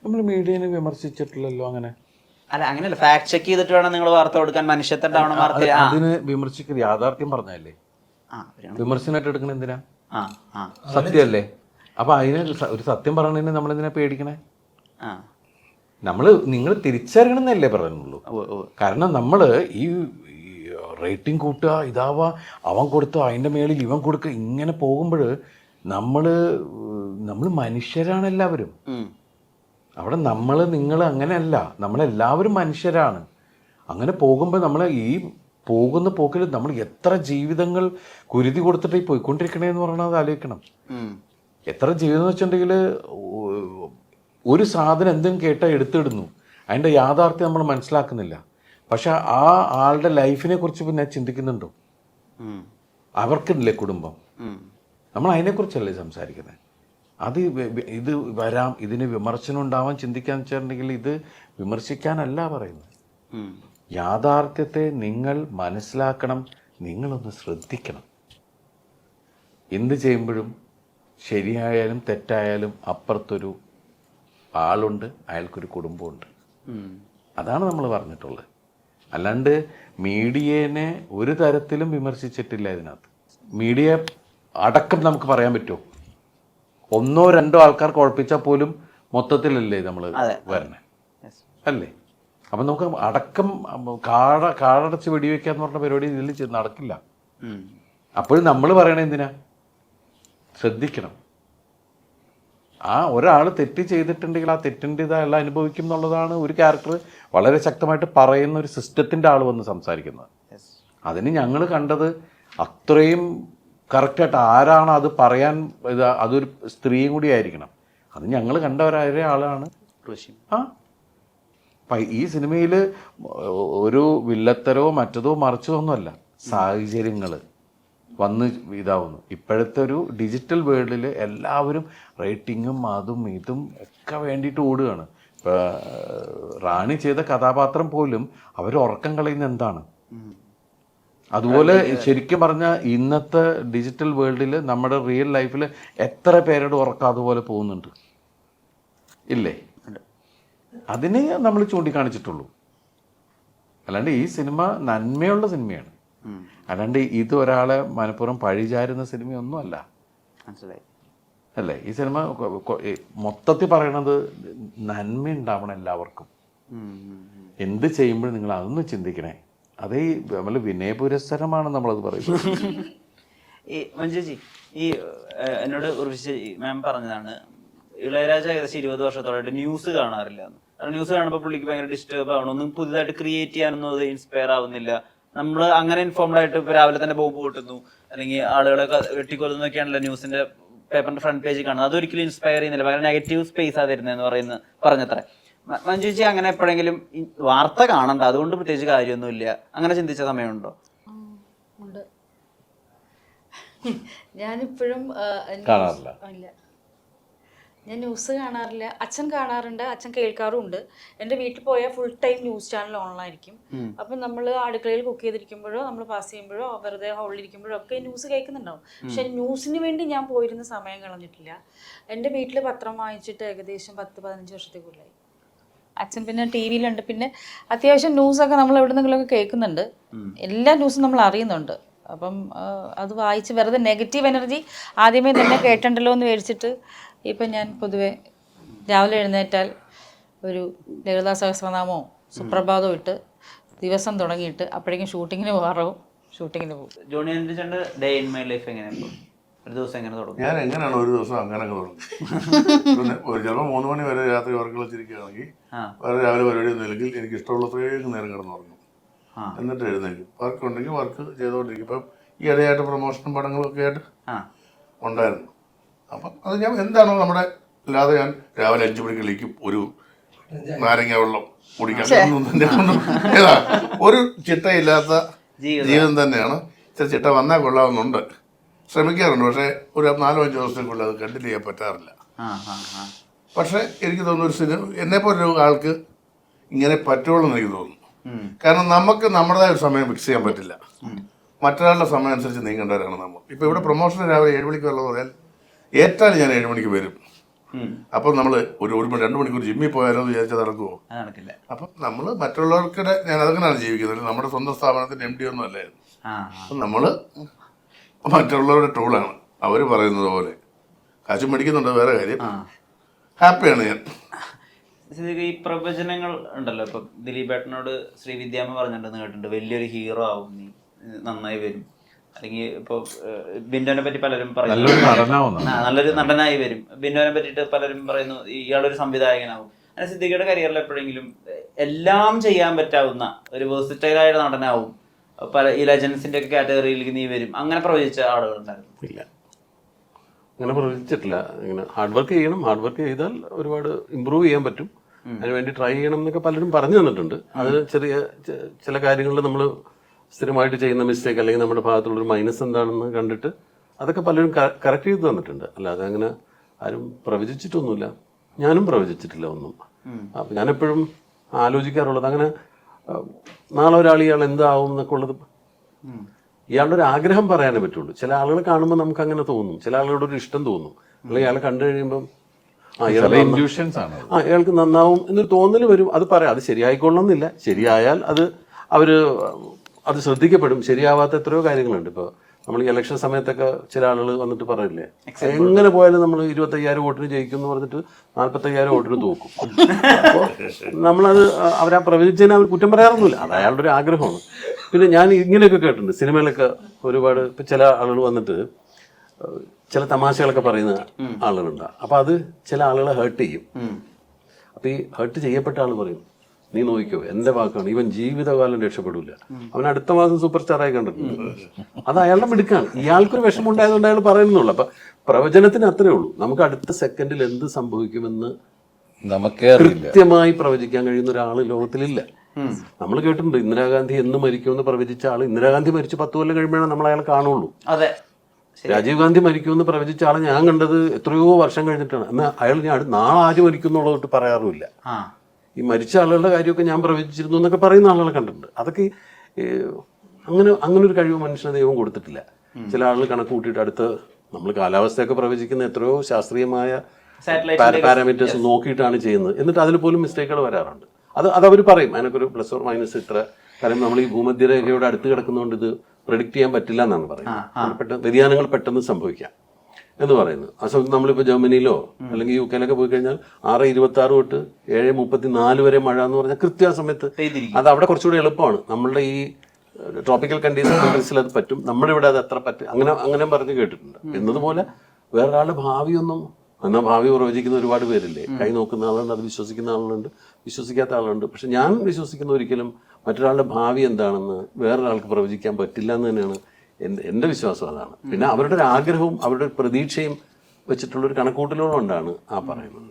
നമ്മൾ മീഡിയനെ വിമർശിച്ചിട്ടില്ലല്ലോ അങ്ങനെ. അല്ല അങ്ങനെയല്ല, ഫാക്ട് ചെക്ക് ചെയ്തിട്ട് വേണം നിങ്ങൾ വാർത്ത കൊടുക്കാൻ. മനുഷ്യത്വം വാർത്ത അതിന് വിമർശിക്കുക യാഥാർത്ഥ്യം പറഞ്ഞല്ലേ, വിമർശനമായിട്ട് എടുക്കണ എന്തിനാ? സത്യമല്ലേ? അപ്പൊ അതിന് ഒരു സത്യം പറയണതിന് നമ്മളെന്തിനാ പേടിക്കണേ? നിങ്ങൾ തിരിച്ചറിയണമെന്നല്ലേ പറയുന്നുള്ളൂ. കാരണം നമ്മൾ ഈ റേറ്റിംഗ് കൂട്ടുക, ഇതാവാ, അവൻ കൊടുത്തോ, അതിൻ്റെ മേളിൽ ഇവൻ കൊടുക്കുക, ഇങ്ങനെ പോകുമ്പോൾ നമ്മൾ മനുഷ്യരാണ് എല്ലാവരും. അവിടെ നിങ്ങൾ അങ്ങനെയല്ല, നമ്മളെല്ലാവരും മനുഷ്യരാണ്. അങ്ങനെ പോകുമ്പോൾ നമ്മൾ ഈ പോകുന്ന പോക്കിൽ നമ്മൾ എത്ര ജീവിതങ്ങൾ കുരുതി കൊടുത്തിട്ട് ഈ പോയിക്കൊണ്ടിരിക്കണേന്ന് പറയണത് ആലോചിക്കണം. എത്ര ജീവിതം എന്ന് വെച്ചിട്ടുണ്ടെങ്കിൽ ഒരു സാധനം എന്തും കേട്ടാൽ എടുത്തിടുന്നു, അതിൻ്റെ യാഥാർത്ഥ്യം നമ്മൾ മനസ്സിലാക്കുന്നില്ല. പക്ഷെ ആ ആളുടെ ലൈഫിനെ കുറിച്ച് പിന്നെ ചിന്തിക്കുന്നുണ്ടോ? അവർക്കില്ലേ കുടുംബം? നമ്മൾ അതിനെക്കുറിച്ചല്ലേ സംസാരിക്കുന്നത്. ഇത് വരാം, ഇതിന് വിമർശനം ഉണ്ടാവാൻ ചിന്തിക്കാന്ന് വെച്ചിട്ടുണ്ടെങ്കിൽ ഇത് വിമർശിക്കാനല്ല പറയുന്നത്. യാഥാർത്ഥ്യത്തെ നിങ്ങൾ മനസ്സിലാക്കണം, നിങ്ങളൊന്ന് ശ്രദ്ധിക്കണം. എന്ത് ചെയ്യുമ്പോഴും ശരിയായാലും തെറ്റായാലും അപ്പുറത്തൊരു ആളുണ്ട്, അയാൾക്കൊരു കുടുംബമുണ്ട്. അതാണ് നമ്മൾ പറഞ്ഞിട്ടുള്ളത്. അല്ലാണ്ട് മീഡിയനെ ഒരു തരത്തിലും വിമർശിച്ചിട്ടില്ല ഇതിനകത്ത്. മീഡിയ അടക്കം നമുക്ക് പറയാൻ പറ്റുമോ? ഒന്നോ രണ്ടോ ആൾക്കാർ കുഴപ്പിച്ചാൽ പോലും മൊത്തത്തിലല്ലേ നമ്മൾ വരണേ, അല്ലേ? അപ്പം നമുക്ക് അടക്കം കാടടച്ച് വെടിവെക്കാന്ന് പറഞ്ഞ പരിപാടി ഇതിൽ നടക്കില്ല. അപ്പോഴും നമ്മൾ പറയണത് എന്തിനാ? ശ്രദ്ധിക്കണം. ആ ഒരാൾ തെറ്റ് ചെയ്തിട്ടുണ്ടെങ്കിൽ ആ തെറ്റിൻ്റെ ഇതെല്ലാം അനുഭവിക്കും എന്നുള്ളതാണ് ഒരു ക്യാരക്ടർ വളരെ ശക്തമായിട്ട് പറയുന്ന ഒരു സിസ്റ്റത്തിൻ്റെ ആൾ വന്ന് സംസാരിക്കുന്നത്. അതിന് ഞങ്ങൾ കണ്ടത് അത്രയും കറക്റ്റായിട്ട് ആരാണ് അത് പറയാൻ, അതൊരു സ്ത്രീയും കൂടി ആയിരിക്കണം. അത് ഞങ്ങൾ കണ്ട ഒരാളാണ്. ഈ സിനിമയിൽ ഒരു വില്ലത്തരോ മറ്റതോ മറിച്ചതോ ഒന്നുമല്ല, സാഹചര്യങ്ങൾ വന്ന് ഇതാവുന്നു. ഇപ്പോഴത്തെ ഒരു ഡിജിറ്റൽ വേൾഡിൽ എല്ലാവരും റേറ്റിങ്ങും അതും ഇതും ഒക്കെ വേണ്ടിയിട്ട് ഓടുകയാണ്. ഇപ്പോൾ റാണി ചെയ്ത കഥാപാത്രം പോലും അവർ ഉറക്കം കളയുന്ന എന്താണ്? അതുപോലെ ശരിക്കും പറഞ്ഞാൽ ഇന്നത്തെ ഡിജിറ്റൽ വേൾഡിൽ നമ്മുടെ റിയൽ ലൈഫിൽ എത്ര പേരുടെ ഉറക്കം അതുപോലെ പോകുന്നുണ്ട്, ഇല്ലേ? അതിനെ നമ്മൾ ചൂണ്ടിക്കാണിച്ചിട്ടുള്ളൂ. അല്ലാണ്ട് ഈ സിനിമ നന്മയുള്ള സിനിമയാണ്, അല്ലാണ്ട് ഇത് ഒരാളെ മനഃപൂർവ്വം പഴിചാരുന്ന സിനിമയൊന്നും അല്ല. അല്ലേ? ഈ സിനിമ മൊത്തത്തിൽ പറയണത് നന്മ ഉണ്ടാവണം എല്ലാവർക്കും. എന്ത് ചെയ്യുമ്പോഴും നിങ്ങൾ അതൊന്ന് ചിന്തിക്കണേ. അതേ നമ്മൾ വിനയപുരസ്സരമാണ് നമ്മളത് പറയുന്നത്. ഈ മഞ്ജുജി, ഈ എന്നോട് ഉർവശി മാം പറഞ്ഞതാണ് ഇളയരാജ ഏകദേശം 20 വർഷത്തോളായിട്ട് ന്യൂസ് കാണാറില്ല. ന്യൂസ് കാണുമ്പോൾ പുള്ളിക്ക് ഭയങ്കര ഡിസ്റ്റർബ് ആവണം, ഒന്നും പുതുതായിട്ട് ക്രിയേറ്റ് ചെയ്യാനൊന്നും അത് ഇൻസ്പയർ ആവുന്നില്ല. നമ്മൾ അങ്ങനെ ഇൻഫോംഡ് ആയിട്ട് ഇപ്പൊ രാവിലെ തന്നെ ബോംബ് പൊട്ടുന്നു അല്ലെങ്കിൽ ആളുകളെ വെട്ടിക്കൊല്ലുന്നൊക്കെയാണല്ലോ ന്യൂസിന്റെ പേപ്പറിന്റെ ഫ്രണ്ട് പേജിൽ കാണുന്നത്. അതൊരിക്കലും ഇൻസ്പയർ ചെയ്യുന്നില്ല, ഭയങ്കര നെഗറ്റീവ് സ്പേസ് ആ തരുന്നതെന്ന് പറഞ്ഞത്ര. മഞ്ജുജി അങ്ങനെ എപ്പോഴെങ്കിലും വാർത്ത കാണണ്ട അതുകൊണ്ട് പ്രത്യേകിച്ച് കാര്യമൊന്നുമില്ല അങ്ങനെ ചിന്തിച്ച സമയമുണ്ടോ? ഞാനിപ്പോഴും ഞാൻ ന്യൂസ് കാണാറില്ല. അച്ഛൻ കാണാറുണ്ട്, അച്ഛൻ കേൾക്കാറുമുണ്ട്. എൻ്റെ വീട്ടിൽ പോയാൽ ഫുൾ ടൈം ന്യൂസ് ചാനൽ ഓണായിരിക്കും. അപ്പം നമ്മൾ അടുക്കളയിൽ കുക്ക് ചെയ്തിരിക്കുമ്പോഴോ നമ്മൾ പാസ് ചെയ്യുമ്പോഴോ വെറുതെ ഹോളിലിരിക്കുമ്പോഴോ ഒക്കെ ന്യൂസ് കേൾക്കുന്നുണ്ടാവും. പക്ഷെ ന്യൂസിന് വേണ്ടി ഞാൻ പോയിരുന്ന സമയം കളഞ്ഞിട്ടില്ല. എൻ്റെ വീട്ടിൽ പത്രം വാങ്ങിച്ചിട്ട് ഏകദേശം 10-15 വർഷത്തെ കൂടുതലായി. അച്ഛൻ പിന്നെ ടി വിയിലുണ്ട്, പിന്നെ അത്യാവശ്യം ന്യൂസൊക്കെ നമ്മൾ എവിടെ നിന്നെങ്കിലുമൊക്കെ കേൾക്കുന്നുണ്ട്. എല്ലാ ന്യൂസും നമ്മൾ അറിയുന്നുണ്ട്. അപ്പം അത് വായിച്ച് വെറുതെ നെഗറ്റീവ് എനർജി ആദ്യമേ തന്നെ കേട്ടണ്ടല്ലോ എന്ന് മേടിച്ചിട്ട് ഇപ്പം ഞാൻ പൊതുവെ രാവിലെ എഴുന്നേറ്റാൽ ഒരു ലളിതാ സഹസ്രനാമോ സുപ്രഭാതമോ ഇട്ട് ദിവസം തുടങ്ങിയിട്ട് അപ്പോഴേക്കും ഷൂട്ടിങ്ങിന് പോകാറാവും, ഷൂട്ടിങ്ങിന് പോകും. ജോണി ആൻ്റണി ചേട്ടൻ്റെ ഡേ ഇൻ മൈ ലൈഫ് എങ്ങനെയാണ്? ഒരു ദിവസം എങ്ങനെ തുടങ്ങും? ഞാൻ എങ്ങനെയാണ് ഒരു ദിവസം അങ്ങനെ തുടങ്ങും. ചിലപ്പോൾ 3 മണി വരെ രാത്രി വർക്ക് കളിച്ചിരിക്കുകയാണെങ്കിൽ വേറെ രാവിലെ പരിപാടി ഒന്നുമില്ലെങ്കിൽ എനിക്ക് ഇഷ്ടമുള്ളത്രയും നേരം കിടന്നുറങ്ങും. എന്നിട്ട് എഴുന്നേക്കും. വർക്ക് ഉണ്ടെങ്കിൽ വർക്ക് ചെയ്തുകൊണ്ടിരിക്കും. ഇപ്പം ഈ ഇടയായിട്ട് പ്രൊമോഷനും പടങ്ങളും ഒക്കെ ആയിട്ട് ഉണ്ടായിരുന്നു. അപ്പം അത് ഞാൻ എന്താണോ നമ്മുടെ അല്ലാതെ ഞാൻ രാവിലെ 5 മണിക്ക് വിളിക്കും ഒരു നാരങ്ങ വെള്ളം കുടിക്കാൻ. ഏതാ ഒരു ചിട്ടയില്ലാത്ത ജീവിതം തന്നെയാണ്. ഇച്ചിരി ചിട്ട വന്നാൽ കൊള്ളാവുന്നുണ്ട്, ശ്രമിക്കാറുണ്ട്. പക്ഷേ ഒരു 4-5 ദിവസത്തേക്കുള്ളിൽ അത് കണ്ടിന്യൂ ചെയ്യാൻ പറ്റാറില്ല. പക്ഷേ എനിക്ക് തോന്നുന്നു ഒരു സിനിമ എന്നെപ്പോലൊരു ആൾക്ക് ഇങ്ങനെ പറ്റുള്ളൂ എന്ന് എനിക്ക് തോന്നുന്നു. കാരണം നമുക്ക് നമ്മുടേതായ ഒരു സമയം ഫിക്സ് ചെയ്യാൻ പറ്റില്ല. മറ്റൊരാളുടെ സമയം അനുസരിച്ച് നീങ്ങേണ്ടവരാണ് നമ്മൾ. ഇപ്പോൾ ഇവിടെ പ്രൊമോഷൻ രാവിലെ 7 മണിക്ക് ഉള്ളത് പറയാൻ ഏറ്റാൽ ഞാൻ 7 മണിക്ക് വരും. അപ്പം നമ്മൾ ഒരു 2 മണിക്കൂർ ജിമ്മിൽ പോയാലോ എന്ന് വിചാരിച്ചാൽ നടക്കുമോ? അത് നടക്കില്ല. അപ്പം നമ്മൾ മറ്റുള്ളവർക്കിടെ ഞാൻ അതങ്ങനെയാണ് ജീവിക്കുന്നത്. നമ്മുടെ സ്വന്തം സ്ഥാപനത്തിൻ്റെ MD ഒന്നും അല്ലായിരുന്നു. അപ്പം നമ്മൾ മറ്റുള്ളവരുടെ ടൂളാണ്. അവർ പറയുന്നത് പോലെ കാശും മേടിക്കുന്നുണ്ട്, വേറെ കാര്യം. ഹാപ്പിയാണ് ഞാൻ. ഈ പ്രവചനങ്ങൾ ഉണ്ടല്ലോ, ഇപ്പൊ ദിലീപേട്ടനോട് ശ്രീവിദ്യാമ്മ പറഞ്ഞിട്ടുണ്ടെന്ന് കേട്ടിട്ടുണ്ട്, വലിയൊരു ഹീറോ ആവും നീ, നന്നായി വരും. അല്ലെങ്കിൽ ഇപ്പൊ ബിന്ദുവിനെ പറ്റി പലരും പറയുന്നു നല്ലൊരു നടനായി വരും. ബിന്ദുവിനെ പറ്റിയിട്ട് പലരും പറയുന്നു ഇയാളൊരു സംവിധായകനാവും. അങ്ങനെ സിദ്ദിഖിയുടെ കരിയറിൽ എപ്പോഴെങ്കിലും എല്ലാം ചെയ്യാൻ പറ്റാവുന്ന ഒരു വേഴ്സിറ്റൈലായ നടനാവും, പല ഈ ലെജൻസിന്റെ ഒക്കെ കാറ്റഗറിയിലേക്ക് നീ വരും, അങ്ങനെ പ്രവചിച്ച ആളുകളുണ്ടായിരുന്നു? ഇല്ല, അങ്ങനെ പ്രവചിച്ചിട്ടില്ല. ഇങ്ങനെ ഹാർഡ് വർക്ക് ചെയ്യണം, ഹാർഡ് വർക്ക് ചെയ്താൽ ഒരുപാട് ഇമ്പ്രൂവ് ചെയ്യാൻ പറ്റും, അതിനുവേണ്ടി ട്രൈ ചെയ്യണം എന്നൊക്കെ പലരും പറഞ്ഞു തന്നിട്ടുണ്ട്. അതിന് ചില കാര്യങ്ങളിൽ നമ്മൾ സ്ഥിരമായിട്ട് ചെയ്യുന്ന മിസ്റ്റേക്ക് അല്ലെങ്കിൽ നമ്മുടെ ഭാഗത്തുള്ളൊരു മൈനസ് എന്താണെന്ന് കണ്ടിട്ട് അതൊക്കെ പലരും കറക്റ്റ് ചെയ്ത് തന്നിട്ടുണ്ട്. അല്ലാതെ അങ്ങനെ ആരും പ്രവചിച്ചിട്ടൊന്നുമില്ല, ഞാനും പ്രവചിച്ചിട്ടില്ല ഒന്നും. അപ്പം ഞാനെപ്പോഴും ആലോചിക്കാറുള്ളത് അങ്ങനെ നാളെ ഒരാൾ ഇയാൾ എന്താവും എന്നൊക്കെ ഉള്ളത് ഇയാളുടെ ഒരു ആഗ്രഹം പറയാനേ പറ്റുള്ളൂ. ചില ആളുകൾ കാണുമ്പോൾ നമുക്ക് അങ്ങനെ തോന്നും, ചില ആളുകളുടെ ഒരു ഇഷ്ടം തോന്നും, അല്ലെങ്കിൽ അയാളെ കണ്ടു കഴിയുമ്പം അയാൾക്ക് നന്നാവും എന്നൊരു തോന്നൽ വരും. അത് പറയാം, അത് ശരിയായിക്കൊള്ളണമെന്നില്ല. ശരിയായാൽ അത് ശ്രദ്ധിക്കപ്പെടും. ശരിയാവാത്ത എത്രയോ കാര്യങ്ങളുണ്ട്. ഇപ്പോൾ നമ്മൾ ഈ ഇലക്ഷൻ സമയത്തൊക്കെ ചില ആളുകൾ വന്നിട്ട് പറയില്ലേ, എങ്ങനെ പോയാലും നമ്മൾ 25,000 വോട്ടിന് ജയിക്കും എന്ന് പറഞ്ഞിട്ട് 45,000 വോട്ടിന് തോക്കും. അപ്പോൾ നമ്മളത് അവരാ പ്രവചിച്ചതിന് അവർ കുറ്റം പറയാറൊന്നുമില്ല, അത് അയാളുടെ ഒരു ആഗ്രഹമാണ്. പിന്നെ ഞാൻ ഇങ്ങനെയൊക്കെ കേട്ടിട്ടുണ്ട്, സിനിമയിലൊക്കെ ഒരുപാട് ഇപ്പം ചില ആളുകൾ വന്നിട്ട് ചില തമാശകളൊക്കെ പറയുന്ന ആളുകളുണ്ട്. അപ്പം അത് ചില ആളുകളെ ഹേർട്ട് ചെയ്യും. അപ്പം ഈ ഹേർട്ട് ചെയ്യപ്പെട്ട ആൾ പറയും, നീ നോക്കിക്കോ, എൻ്റെ വാക്കാണ്, ഇവൻ ജീവിതകാലം രക്ഷപ്പെടില്ല, അവൻ അടുത്ത മാസം സൂപ്പർ സ്റ്റാറായി കണ്ടിട്ടുണ്ട്. അത് അയാളുടെ മിടുക്കാണ്. ഇയാൾക്കൊരു വിഷമം ഉണ്ടായതുകൊണ്ട് അയാൾ പറയുന്നുള്ളൂ. അപ്പം പ്രവചനത്തിന് അത്രേ ഉള്ളൂ. നമുക്ക് അടുത്ത സെക്കൻഡിൽ എന്ത് സംഭവിക്കുമെന്ന് നമുക്ക് കൃത്യമായി പ്രവചിക്കാൻ കഴിയുന്ന ഒരാൾ ലോകത്തിലില്ല. നമ്മൾ കേട്ടിട്ടുണ്ട്, ഇന്ദിരാഗാന്ധി എന്ന് മരിക്കുമെന്ന് പ്രവചിച്ച ആൾ ഇന്ദിരാഗാന്ധി മരിച്ച് 10 കൊല്ലം കഴിയുമ്പോഴാണ് നമ്മൾ അയാൾ കാണുള്ളൂ. അതെ, രാജീവ് ഗാന്ധി മരിക്കുമെന്ന് പ്രവചിച്ച ആളെ ഞാൻ കണ്ടത് എത്രയോ വർഷം കഴിഞ്ഞിട്ടാണ്. എന്നാൽ അയാൾ നാളെ ആര് മരിക്കും എന്നുള്ളതൊട്ട് പറയാറുമില്ല. ഈ മരിച്ച ആളുകളുടെ കാര്യമൊക്കെ ഞാൻ പ്രവചിച്ചിരുന്നു എന്നൊക്കെ പറയുന്ന ആളുകളെ കണ്ടിട്ടുണ്ട്. അതൊക്കെ അങ്ങനെ ഒരു കഴിവ് മനുഷ്യന് ദൈവം കൊടുത്തിട്ടില്ല. ചില ആളുകൾ കണക്ക് കൂട്ടിയിട്ട് അടുത്ത് നമ്മൾ കാലാവസ്ഥയൊക്കെ പ്രവചിക്കുന്ന എത്രയോ ശാസ്ത്രീയമായ പാരാമീറ്റേഴ്സ് നോക്കിയിട്ടാണ് ചെയ്യുന്നത്. എന്നിട്ട് അതിൽ പോലും മിസ്റ്റേക്കുകൾ വരാറുണ്ട്. അതവർ പറയും, അതിനൊക്കെ പ്ലസ് ഓർ മൈനസ് ഇത്ര. കാരണം നമ്മൾ ഈ ഭൂമധ്യരേഖയോട് അടുത്ത് കിടക്കുന്നതുകൊണ്ട് ഇത് പ്രെഡിക്റ്റ് ചെയ്യാൻ പറ്റില്ല എന്നാണ് പറയുന്നത്. വ്യതിയാനങ്ങൾ പെട്ടെന്ന് സംഭവിക്കാം എന്ന് പറയുന്നത്. ആ സമയത്ത് നമ്മളിപ്പോൾ ജർമ്മനിയിലോ അല്ലെങ്കിൽ UK യിലൊക്കെ പോയി കഴിഞ്ഞാൽ 6:26 തൊട്ട് 7:34 വരെ മഴ എന്ന് പറഞ്ഞാൽ കൃത്യ സമയത്ത് അത് അവിടെ കുറച്ചുകൂടി എളുപ്പമാണ്. നമ്മളുടെ ഈ ട്രോപ്പിക്കൽ കൺട്രീസിൽ അത് പറ്റും, നമ്മുടെ ഇവിടെ അത് അത്ര പറ്റും, അങ്ങനെ പറഞ്ഞ് കേട്ടിട്ടുണ്ട്. എന്നതുപോലെ വേറൊരാളുടെ ഭാവിയൊന്നും, എന്നാൽ ഭാവി പ്രവചിക്കുന്ന ഒരുപാട് പേരില്ലേ, കൈ നോക്കുന്ന ആളുണ്ട്, അത് വിശ്വസിക്കുന്ന ആളുണ്ട്, വിശ്വസിക്കാത്ത ആളുണ്ട്. പക്ഷെ ഞാൻ വിശ്വസിക്കുന്ന ഒരിക്കലും മറ്റൊരാളുടെ ഭാവി എന്താണെന്ന് വേറൊരാൾക്ക് പ്രവചിക്കാൻ പറ്റില്ല എന്ന് തന്നെയാണ് എൻ്റെ വിശ്വാസം. അതാണ്. പിന്നെ അവരുടെ ഒരു ആഗ്രഹവും അവരുടെ ഒരു പ്രതീക്ഷയും വെച്ചിട്ടുള്ളൊരു കണക്കൂട്ടലുകൊണ്ടാണ് ആ പറയുന്നത്.